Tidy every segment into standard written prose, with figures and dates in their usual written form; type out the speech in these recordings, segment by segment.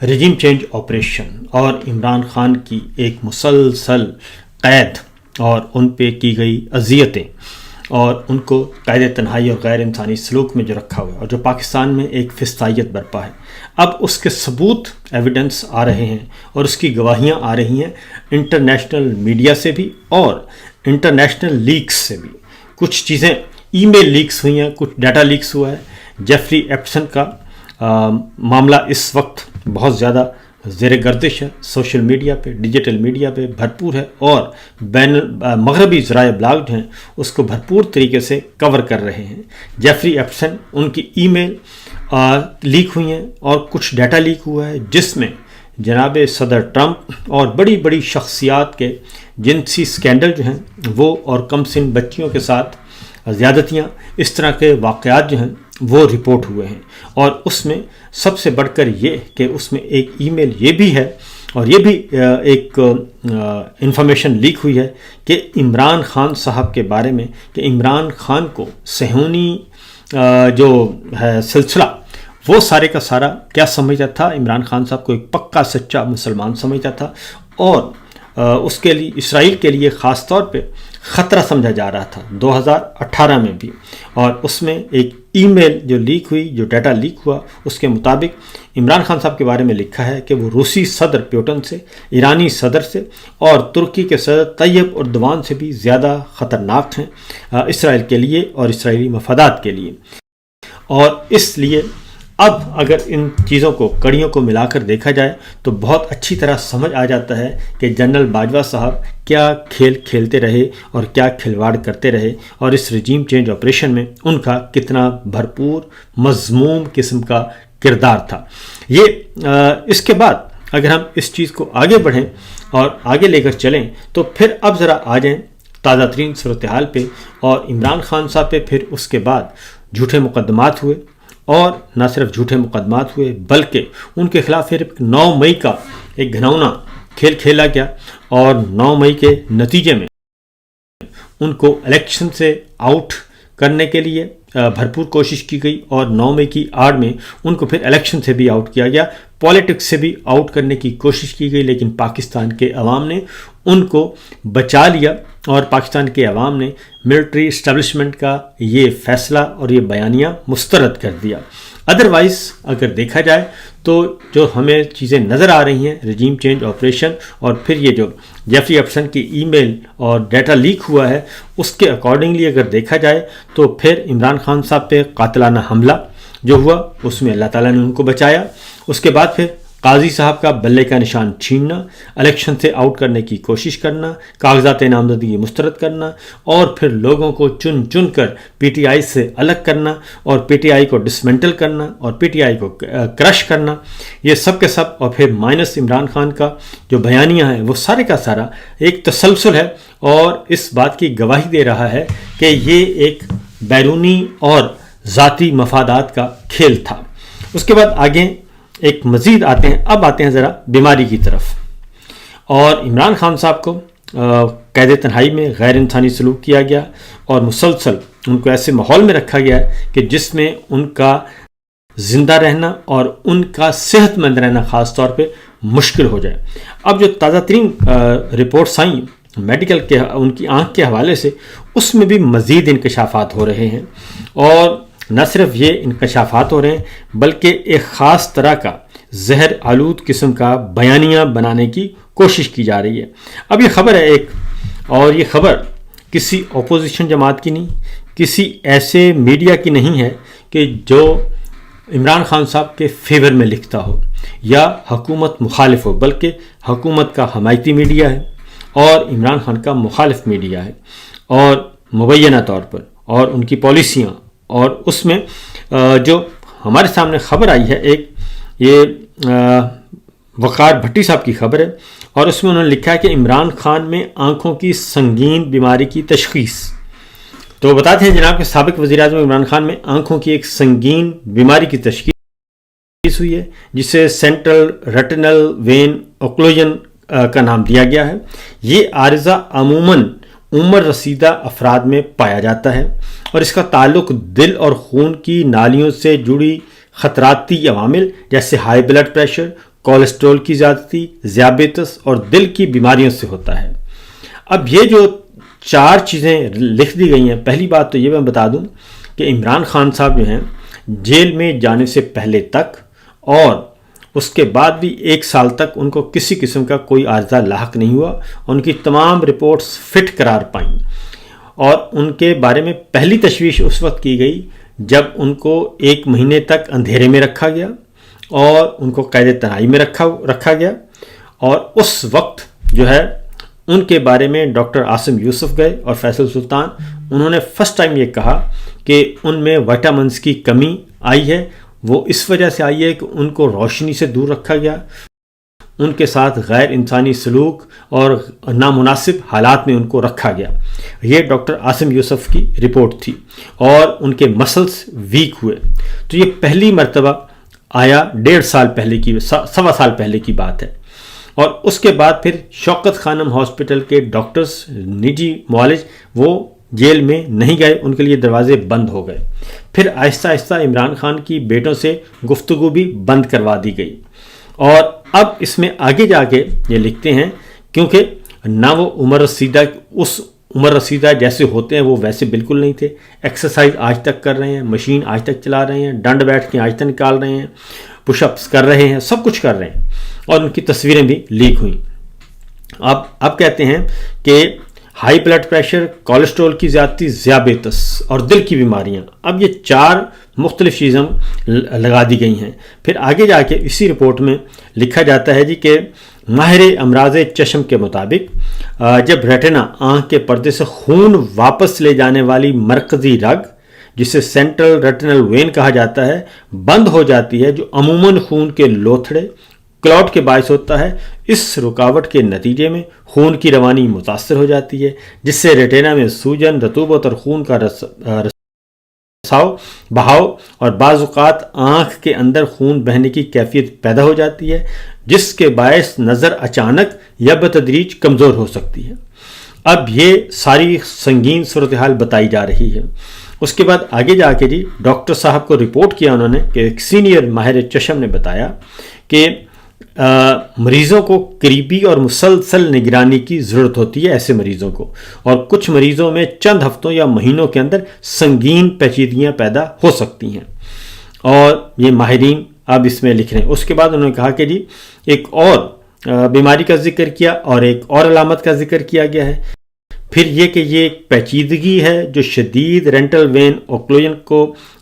Regime change operation اور عمران خان کی ایک مسلسل قید اور ان پہ کی گئی اذیتیں اور ان کو قید تنہائی اور غیر انسانی سلوک میں جو رکھا ہوا ہے اور جو پاکستان میں ایک فسطائیت برپا ہے، اب اس کے ثبوت ایویڈنس آ رہے ہیں اور اس کی گواہیاں آ رہی ہیں انٹرنیشنل میڈیا سے بھی اور انٹرنیشنل لیکس سے بھی۔ کچھ چیزیں ای میل لیکس ہوئی ہیں، کچھ ڈیٹا لیکس ہوا ہے۔ جیفری ایپسن کا معاملہ اس وقت بہت زیادہ زیر گردش ہے، سوشل میڈیا پہ، ڈیجیٹل میڈیا پہ بھرپور ہے اور مغربی ذرائع ابلاغ جو ہیں اس کو بھرپور طریقے سے کور کر رہے ہیں۔ جیفری ایپسن، ان کی ای میل لیک ہوئی ہیں اور کچھ ڈیٹا لیک ہوا ہے جس میں جناب صدر ٹرمپ اور بڑی بڑی شخصیات کے جنسی سکینڈل جو ہیں وہ اور کم سن بچیوں کے ساتھ زیادتیاں، اس طرح کے واقعات جو ہیں وہ رپورٹ ہوئے ہیں۔ اور اس میں سب سے بڑھ کر یہ کہ اس میں ایک ای میل یہ بھی ہے اور یہ بھی ایک انفارمیشن لیک ہوئی ہے کہ عمران خان صاحب کے بارے میں، کہ عمران خان کو صہیونی جو ہے سلسلہ وہ سارے کا سارا کیا سمجھتا تھا، عمران خان صاحب کو ایک پکا سچا مسلمان سمجھتا تھا اور اس کے لیے اسرائیل کے لیے خاص طور پہ خطرہ سمجھا جا رہا تھا 2018 میں بھی۔ اور اس میں ایک ای میل جو لیک ہوئی، جو ڈیٹا لیک ہوا، اس کے مطابق عمران خان صاحب کے بارے میں لکھا ہے کہ وہ روسی صدر پیوٹن سے، ایرانی صدر سے اور ترکی کے صدر طیب اردوان سے بھی زیادہ خطرناک ہیں اسرائیل کے لیے اور اسرائیلی مفادات کے لیے۔ اور اس لیے اب اگر ان چیزوں کو، کڑیوں کو ملا کر دیکھا جائے تو بہت اچھی طرح سمجھ آ جاتا ہے کہ جنرل باجوہ صاحب کیا کھیل کھیلتے رہے اور کیا کھلواڑ کرتے رہے اور اس رجیم چینج آپریشن میں ان کا کتنا بھرپور مذموم قسم کا کردار تھا۔ یہ اس کے بعد اگر ہم اس چیز کو آگے بڑھیں اور آگے لے کر چلیں تو پھر اب ذرا آ جائیں تازہ ترین صورتحال پہ، اور عمران خان صاحب پہ پھر اس کے بعد جھوٹے مقدمات ہوئے، اور نہ صرف جھوٹے مقدمات ہوئے بلکہ ان کے خلاف پھر 9 مئی کا ایک گھناؤنا کھیل کھیلا گیا اور 9 مئی کے نتیجے میں ان کو الیکشن سے آؤٹ کرنے کے لیے بھرپور کوشش کی گئی اور 9 مئی کی آڑ میں ان کو پھر الیکشن سے بھی آؤٹ کیا گیا، پولیٹکس سے بھی آؤٹ کرنے کی کوشش کی گئی، لیکن پاکستان کے عوام نے ان کو بچا لیا اور پاکستان کے عوام نے ملٹری اسٹیبلشمنٹ کا یہ فیصلہ اور یہ بیانیہ مسترد کر دیا۔ ادروائز اگر دیکھا جائے تو جو ہمیں چیزیں نظر آ رہی ہیں رجیم چینج آپریشن اور پھر یہ جو جیفری ایپسن کی ای میل اور ڈیٹا لیک ہوا ہے اس کے اکارڈنگلی اگر دیکھا جائے تو پھر عمران خان صاحب پہ قاتلانہ حملہ جو ہوا اس میں اللہ تعالیٰ نے ان کو بچایا۔ اس کے بعد پھر قاضی صاحب کا بلے کا نشان چھیننا، الیکشن سے آؤٹ کرنے کی کوشش کرنا، کاغذات نامزدگی مسترد کرنا اور پھر لوگوں کو چن چن کر پی ٹی آئی سے الگ کرنا اور پی ٹی آئی کو ڈسمنٹل کرنا اور پی ٹی آئی کو کرش کرنا، یہ سب کے سب، اور پھر مائنس عمران خان کا جو بیانیہ ہے وہ سارے کا سارا ایک تسلسل ہے اور اس بات کی گواہی دے رہا ہے کہ یہ ایک بیرونی اور ذاتی مفادات کا کھیل تھا۔ اس کے بعد آگے ایک مزید آتے ہیں ذرا بیماری کی طرف، اور عمران خان صاحب کو قید تنہائی میں غیر انسانی سلوک کیا گیا اور مسلسل ان کو ایسے ماحول میں رکھا گیا ہے کہ جس میں ان کا زندہ رہنا اور ان کا صحت مند رہنا خاص طور پہ مشکل ہو جائے۔ اب جو تازہ ترین رپورٹس آئیں میڈیکل کے، ان کی آنکھ کے حوالے سے، اس میں بھی مزید انکشافات ہو رہے ہیں، اور نہ صرف یہ انکشافات ہو رہے ہیں بلکہ ایک خاص طرح کا زہر آلود قسم کا بیانیہ بنانے کی کوشش کی جا رہی ہے۔ اب یہ خبر ہے ایک، اور یہ خبر کسی اپوزیشن جماعت کی نہیں، کسی ایسے میڈیا کی نہیں ہے کہ جو عمران خان صاحب کے فیور میں لکھتا ہو یا حکومت مخالف ہو، بلکہ حکومت کا حمایتی میڈیا ہے اور عمران خان کا مخالف میڈیا ہے، اور مبینہ طور پر اور ان کی پالیسیاں، اور اس میں جو ہمارے سامنے خبر آئی ہے ایک، یہ وقار بھٹی صاحب کی خبر ہے، اور اس میں انہوں نے لکھا ہے کہ عمران خان میں آنکھوں کی سنگین بیماری کی تشخیص۔ تو بتاتے ہیں جناب کہ سابق وزیر اعظم عمران خان میں آنکھوں کی ایک سنگین بیماری کی تشخیص ہوئی ہے جسے سینٹرل ریٹنل وین اوکلوژن کا نام دیا گیا ہے۔ یہ عارضہ عموماً عمر رسیدہ افراد میں پایا جاتا ہے اور اس کا تعلق دل اور خون کی نالیوں سے جڑی خطراتی عوامل جیسے ہائی بلڈ پریشر، کولیسٹرول کی زیادتی، ذیابیطس اور دل کی بیماریوں سے ہوتا ہے۔ اب یہ جو 4 چیزیں لکھ دی گئی ہیں، پہلی بات تو یہ میں بتا دوں کہ عمران خان صاحب جو ہیں جیل میں جانے سے پہلے تک اور اس کے بعد بھی 1 سال تک ان کو کسی قسم کا کوئی عارضہ لاحق نہیں ہوا، ان کی تمام رپورٹس فٹ قرار پائیں، اور ان کے بارے میں پہلی تشویش اس وقت کی گئی جب ان کو 1 مہینے تک اندھیرے میں رکھا گیا اور ان کو قید تنہائی میں رکھا گیا، اور اس وقت جو ہے ان کے بارے میں ڈاکٹر عاصم یوسف گئے اور فیصل سلطان، انہوں نے فرسٹ ٹائم یہ کہا کہ ان میں وائٹامنس کی کمی آئی ہے، وہ اس وجہ سے آئی ہے کہ ان کو روشنی سے دور رکھا گیا، ان کے ساتھ غیر انسانی سلوک اور نامناسب حالات میں ان کو رکھا گیا۔ یہ ڈاکٹر عاصم یوسف کی رپورٹ تھی، اور ان کے مسلز ویک ہوئے۔ تو یہ پہلی مرتبہ آیا 1.5 سال پہلے کی، 1.25 سال پہلے کی بات ہے۔ اور اس کے بعد پھر شوکت خانم ہاسپٹل کے ڈاکٹرز، نجی معالج، وہ جیل میں نہیں گئے، ان کے لیے دروازے بند ہو گئے۔ پھر آہستہ آہستہ عمران خان کی بیٹوں سے گفتگو بھی بند کروا دی گئی۔ اور اب اس میں آگے جا کے یہ لکھتے ہیں کیونکہ نہ وہ اس عمر رسیدہ جیسے ہوتے ہیں وہ ویسے بالکل نہیں تھے، ایکسرسائز آج تک کر رہے ہیں، مشین آج تک چلا رہے ہیں، ڈنڈ بیٹھ کے آج تک نکال رہے ہیں، پش اپس کر رہے ہیں، سب کچھ کر رہے ہیں، اور ان کی تصویریں بھی لیک ہوئیں۔ اب کہتے ہیں کہ ہائی بلڈ پریشر، کولیسٹرول کی زیادتی، ذیابیطس اور دل کی بیماریاں، اب یہ 4 مختلف چیزیں لگا دی گئی ہیں۔ پھر آگے جا کے اسی رپورٹ میں لکھا جاتا ہے کہ ماہر امراض چشم کے مطابق جب ریٹنا، آنکھ کے پردے سے خون واپس لے جانے والی مرکزی رگ، جسے سینٹرل ریٹنل وین کہا جاتا ہے، بند ہو جاتی ہے، جو عموماً خون کے لوتھڑے، کلاٹ کے باعث ہوتا ہے، اس رکاوٹ کے نتیجے میں خون کی روانی متاثر ہو جاتی ہے، جس سے ریٹنا میں سوجن، رطوبت اور خون کا بہاؤ اور بعض اوقات آنکھ کے اندر خون بہنے کی کیفیت پیدا ہو جاتی ہے، جس کے باعث نظر اچانک یا بتدریج کمزور ہو سکتی ہے۔ اب یہ ساری سنگین صورتحال بتائی جا رہی ہے۔ اس کے بعد آگے جا کے ڈاکٹر صاحب کو رپورٹ کیا انہوں نے کہ ایک سینئر ماہر چشم نے بتایا کہ مریضوں کو قریبی اور مسلسل نگرانی کی ضرورت ہوتی ہے، ایسے مریضوں کو، اور کچھ مریضوں میں چند ہفتوں یا مہینوں کے اندر سنگین پیچیدگیاں پیدا ہو سکتی ہیں، اور یہ ماہرین اب اس میں لکھ رہے ہیں۔ اس کے بعد انہوں نے کہا کہ ایک اور بیماری کا ذکر کیا اور ایک اور علامت کا ذکر کیا گیا ہے، پھر یہ کہ یہ ایک پیچیدگی ہے جو شدید رینٹل وین اوکلوژن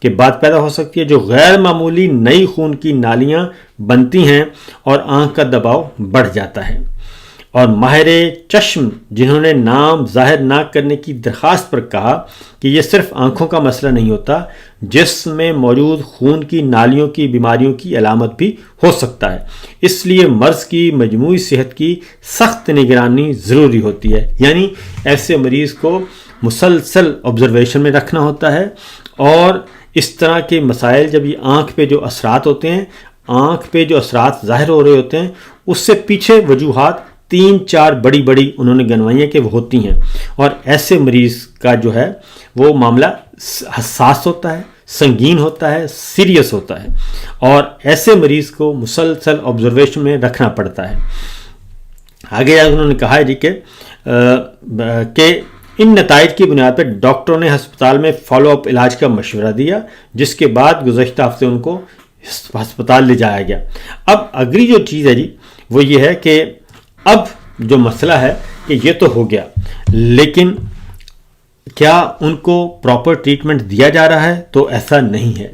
کے بعد پیدا ہو سکتی ہے، جو غیر معمولی نئی خون کی نالیاں بنتی ہیں اور آنکھ کا دباؤ بڑھ جاتا ہے۔ اور ماہر چشم جنہوں نے نام ظاہر نہ کرنے کی درخواست پر کہا کہ یہ صرف آنکھوں کا مسئلہ نہیں ہوتا، جسم میں موجود خون کی نالیوں کی بیماریوں کی علامت بھی ہو سکتا ہے، اس لیے مرض کی مجموعی صحت کی سخت نگرانی ضروری ہوتی ہے۔ یعنی ایسے مریض کو مسلسل آبزرویشن میں رکھنا ہوتا ہے، اور اس طرح کے مسائل جب یہ آنکھ پہ جو اثرات ہوتے ہیں، آنکھ پہ جو اثرات ظاہر ہو رہے ہوتے ہیں، اس سے پیچھے وجوہات 3-4 بڑی انہوں نے گنوائی ہیں کہ وہ ہوتی ہیں، اور ایسے مریض کا جو ہے وہ معاملہ حساس ہوتا ہے، سنگین ہوتا ہے، سیریس ہوتا ہے، اور ایسے مریض کو مسلسل آبزرویشن میں رکھنا پڑتا ہے۔ آگے انہوں نے کہا ہے کہ ان نتائج کی بنیاد پر ڈاکٹروں نے ہسپتال میں فالو اپ علاج کا مشورہ دیا، جس کے بعد گزشتہ ہفتے ان کو ہسپتال لے جایا گیا۔ اب اگلی جو چیز ہے وہ یہ ہے کہ اب جو مسئلہ ہے کہ یہ تو ہو گیا، لیکن کیا ان کو پراپر ٹریٹمنٹ دیا جا رہا ہے؟ تو ایسا نہیں ہے۔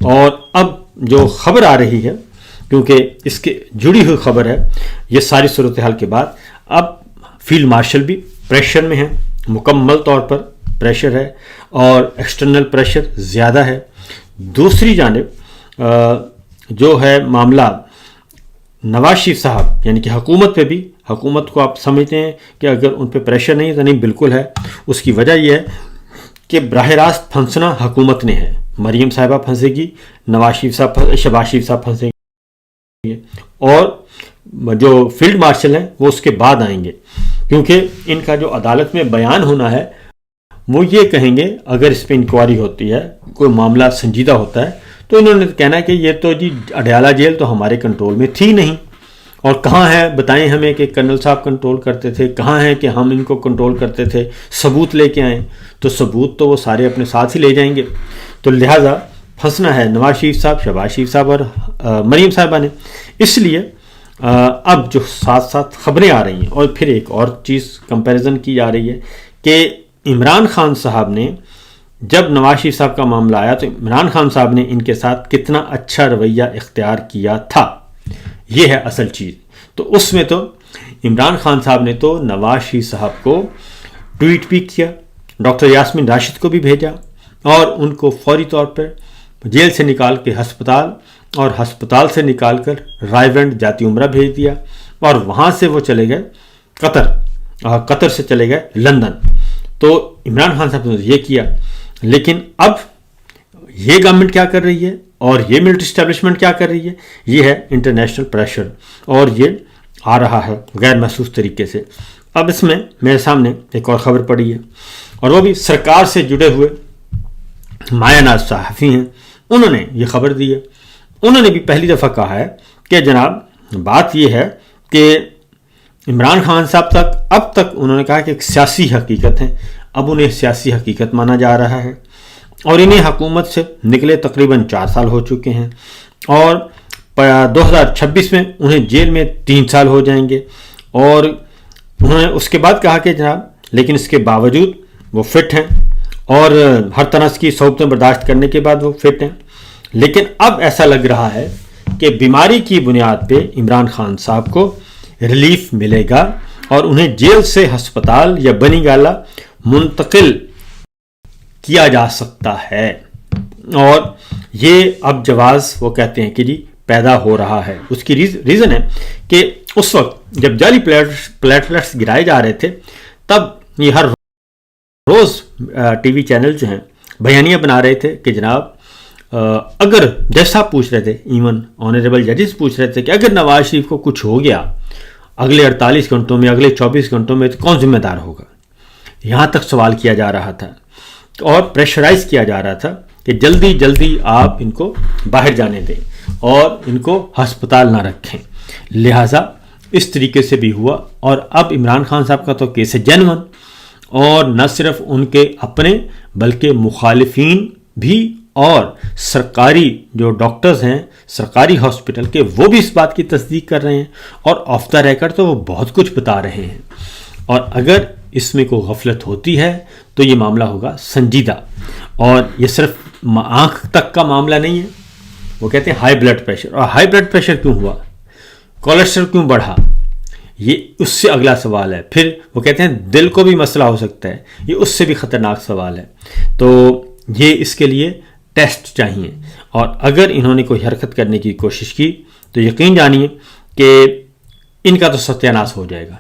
اور اب جو خبر آ رہی ہے، کیونکہ اس کے جڑی ہوئی خبر ہے، یہ ساری صورتحال کے بعد اب فیلڈ مارشل بھی پریشر میں ہیں، مکمل طور پر پریشر ہے، اور ایکسٹرنل پریشر زیادہ ہے۔ دوسری جانب جو ہے معاملہ نواز شریف صاحب یعنی کہ حکومت پہ بھی، حکومت کو آپ سمجھتے ہیں کہ اگر ان پہ پریشر نہیں تو نہیں، بالکل ہے۔ اس کی وجہ یہ ہے کہ براہ راست پھنسنا حکومت نے ہے، مریم صاحبہ پھنسے گی، شہباز شریف صاحب پھنسے گی، اور جو فیلڈ مارشل ہیں وہ اس کے بعد آئیں گے، کیونکہ ان کا جو عدالت میں بیان ہونا ہے وہ یہ کہیں گے، اگر اس پہ انکوائری ہوتی ہے، کوئی معاملہ سنجیدہ ہوتا ہے، تو انہوں نے کہنا ہے کہ یہ تو اڈیالہ جیل تو ہمارے کنٹرول میں تھی نہیں، اور کہاں ہے بتائیں ہمیں کہ کرنل صاحب کنٹرول کرتے تھے, کہاں ہے کہ ہم ان کو کنٹرول کرتے تھے, ثبوت لے کے آئیں. تو ثبوت تو وہ سارے اپنے ساتھ ہی لے جائیں گے. تو لہٰذا پھنسنا ہے نواز شریف صاحب, شہباز شریف صاحب اور مریم صاحبہ نے. اس لیے اب جو ساتھ ساتھ خبریں آ رہی ہیں, اور پھر ایک اور چیز کمپیریزن کی جا رہی ہے کہ عمران خان صاحب نے جب نواز شریف صاحب کا معاملہ آیا تو عمران خان صاحب نے ان کے ساتھ کتنا اچھا رویہ اختیار کیا تھا, یہ ہے اصل چیز. تو اس میں تو عمران خان صاحب نے تو نواز شریف صاحب کو ٹویٹ بھی کیا, ڈاکٹر یاسمین راشد کو بھی بھیجا, اور ان کو فوری طور پر جیل سے نکال کے ہسپتال, اور ہسپتال سے نکال کر رائیونڈ جاتی عمرہ بھیج دیا, اور وہاں سے وہ چلے گئے قطر, اور قطر سے چلے گئے لندن. تو عمران خان صاحب نے یہ کیا. لیکن اب یہ گورنمنٹ کیا کر رہی ہے اور یہ ملٹری اسٹیبلشمنٹ کیا کر رہی ہے, یہ ہے انٹرنیشنل پریشر, اور یہ آ رہا ہے غیر محسوس طریقے سے. اب اس میں میرے سامنے ایک اور خبر پڑی ہے, اور وہ بھی سرکار سے جڑے ہوئے مایہ ناز صحافی ہیں, انہوں نے یہ خبر دی ہے. انہوں نے بھی پہلی دفعہ کہا ہے کہ جناب بات یہ ہے کہ عمران خان صاحب تک اب تک انہوں نے کہا کہ ایک سیاسی حقیقت ہے, اب انہیں سیاسی حقیقت مانا جا رہا ہے, اور انہیں حکومت سے نکلے تقریباً 4 سال ہو چکے ہیں, اور 2026 میں انہیں جیل میں 3 سال ہو جائیں گے. اور انہوں نے اس کے بعد کہا کہ جناب لیکن اس کے باوجود وہ فٹ ہیں, اور ہر طرح کی صعوبتیں برداشت کرنے کے بعد وہ فٹ ہیں. لیکن اب ایسا لگ رہا ہے کہ بیماری کی بنیاد پہ عمران خان صاحب کو ریلیف ملے گا, اور انہیں جیل سے ہسپتال یا بنی گالہ منتقل کیا جا سکتا ہے. اور یہ اب جواز وہ کہتے ہیں کہ جی پیدا ہو رہا ہے. اس کی ریزن ہے کہ اس وقت جب جعلی پلیٹلیٹس گرائے جا رہے تھے, تب یہ ہر روز ٹی وی چینل جو ہیں بیانیہ بنا رہے تھے کہ جناب اگر جیسا پوچھ رہے تھے, ایون آنریبل ججز پوچھ رہے تھے کہ اگر نواز شریف کو کچھ ہو گیا اگلے 48 گھنٹوں میں, اگلے 24 گھنٹوں میں, تو کون ذمہ دار ہوگا. یہاں تک سوال کیا جا رہا تھا اور پریشرائز کیا جا رہا تھا کہ جلدی جلدی آپ ان کو باہر جانے دیں اور ان کو ہسپتال نہ رکھیں. لہٰذا اس طریقے سے بھی ہوا, اور اب عمران خان صاحب کا تو کیس ہے جینون, اور نہ صرف ان کے اپنے بلکہ مخالفین بھی, اور سرکاری جو ڈاکٹرز ہیں سرکاری ہاسپٹل کے, وہ بھی اس بات کی تصدیق کر رہے ہیں, اور آف دا ریکارڈ تو وہ بہت کچھ بتا رہے ہیں. اور اگر اس میں کوئی غفلت ہوتی ہے تو یہ معاملہ ہوگا سنجیدہ. اور یہ صرف آنکھ تک کا معاملہ نہیں ہے, وہ کہتے ہیں ہائی بلڈ پریشر. اور ہائی بلڈ پریشر کیوں ہوا, کولیسٹرول کیوں بڑھا, یہ اس سے اگلا سوال ہے. پھر وہ کہتے ہیں دل کو بھی مسئلہ ہو سکتا ہے, یہ اس سے بھی خطرناک سوال ہے. تو یہ اس کے لیے ٹیسٹ چاہیے, اور اگر انہوں نے کوئی حرکت کرنے کی کوشش کی تو یقین جانیے کہ ان کا تو ستیہ ناش ہو جائے گا.